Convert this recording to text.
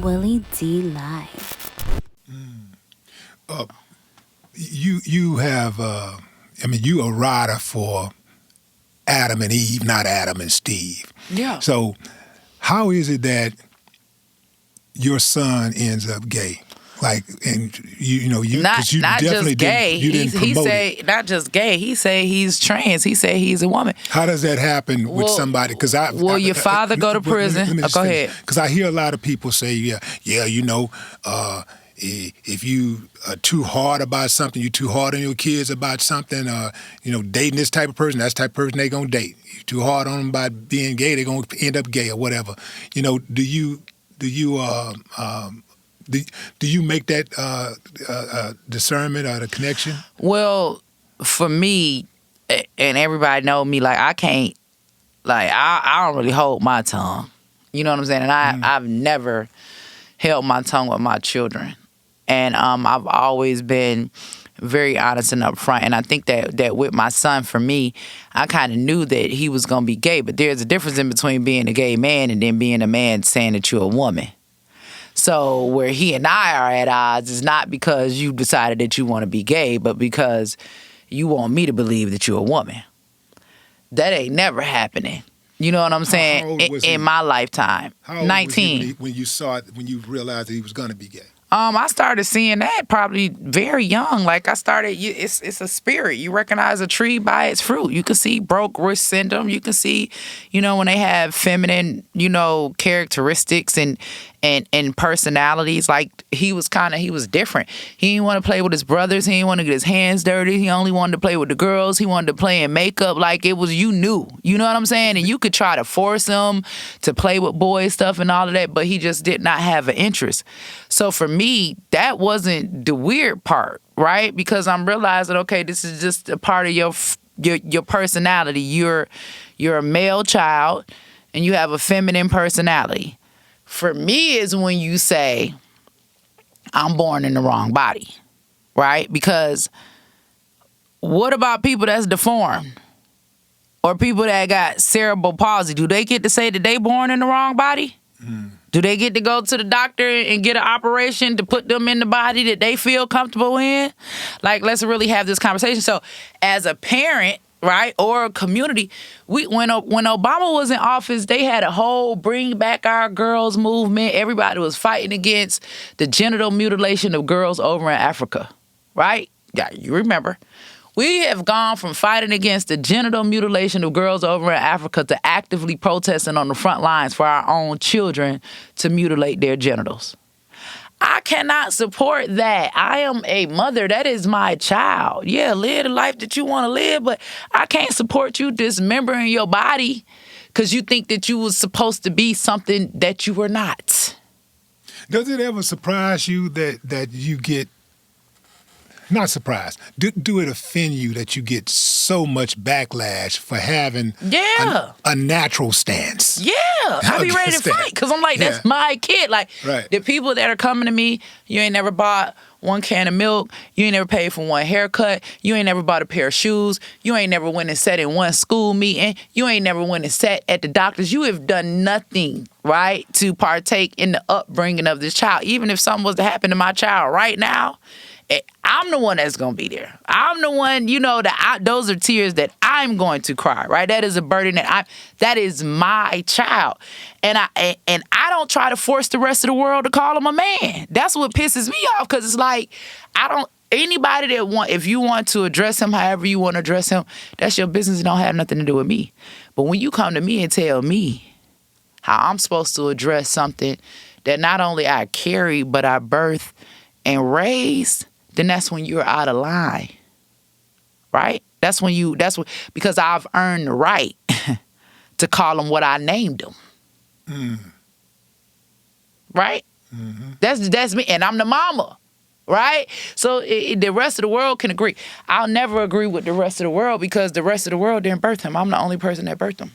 Willie D Live. You have, you a writer for Adam and Eve, not Adam and Steve. Yeah. So how is it that your son ends up gay? Like, and you not 'cause you not definitely just gay. didn't He promote say it. not just gay. He say he's trans. He say he's a woman. How does that happen with somebody? Because your father go to prison? Go ahead. Because I hear a lot of people say, if you are too hard about something, you too hard on your kids about something, dating this type of person, that's the type of person they gonna date. You too hard on them about being gay, they're gonna end up gay or whatever. Do you make that discernment or the connection? Well, for me, and everybody know me, like I can't, like I don't really hold my tongue. You know what I'm saying? And I've never held my tongue with my children. And I've always been very honest and upfront. And I think that with my son, for me, I kind of knew that he was going to be gay. But there's a difference in between being a gay man and then being a man saying that you're a woman. So where he and I are at odds is not because you decided that you want to be gay, but because you want me to believe that you're a woman. That ain't never happening. You know what I'm saying? How old was he? In my lifetime. How old 19. was he when you saw it, when you realized that he was going to be gay? I started seeing that probably very young. Like I started, it's a spirit. You recognize a tree by its fruit. You can see broke wrist syndrome. You can see, when they have feminine, characteristics and personalities. Like he was different. He didn't want to play with his brothers. He didn't want to get his hands dirty. He only wanted to play with the girls. He wanted to play in makeup. Like it was, you know what I'm saying? And you could try to force him to play with boy stuff and all of that, but he just did not have an interest. So for me, that wasn't the weird part, right? Because I'm realizing, okay, this is just a part of your personality. You're a male child and you have a feminine personality. For me is when you say, I'm born in the wrong body, right? Because what about people that's deformed? Or people that got cerebral palsy? Do they get to say that they born in the wrong body? Do they get to go to the doctor and get an operation to put them in the body that they feel comfortable in? Like, let's really have this conversation. So as a parent, right, or a community, when Obama was in office, they had a whole Bring Back Our Girls movement. Everybody was fighting against the genital mutilation of girls over in Africa, right? Yeah, you remember. We have gone from fighting against the genital mutilation of girls over in Africa to actively protesting on the front lines for our own children to mutilate their genitals. I cannot support that. I am a mother. That is my child. Yeah, live the life that you want to live, but I can't support you dismembering your body because you think that you was supposed to be something that you were not. Does it ever surprise you that you get, not surprised, do it offend you that you get so much backlash for having a natural stance? Yeah, I be ready to fight because I'm like, that's my kid. Like, the people that are coming to me, you ain't never bought one can of milk, you ain't never paid for one haircut, you ain't never bought a pair of shoes, you ain't never went and sat in one school meeting, you ain't never went and sat at the doctor's. You have done nothing, right, to partake in the upbringing of this child. Even if something was to happen to my child right now, I'm the one that's going to be there. I'm the one, those are tears that I'm going to cry, right? That is a burden that is my child. And I don't try to force the rest of the world to call him a man. That's what pisses me off because it's like, anybody if you want to address him however you want to address him, that's your business. It don't have nothing to do with me. But when you come to me and tell me how I'm supposed to address something that not only I carry, but I birth and raise, then that's when you're out of line, right? Because I've earned the right to call him what I named him, right? Mm-hmm. That's me, and I'm the mama, right? So the rest of the world can agree. I'll never agree with the rest of the world because the rest of the world didn't birth him. I'm the only person that birthed him.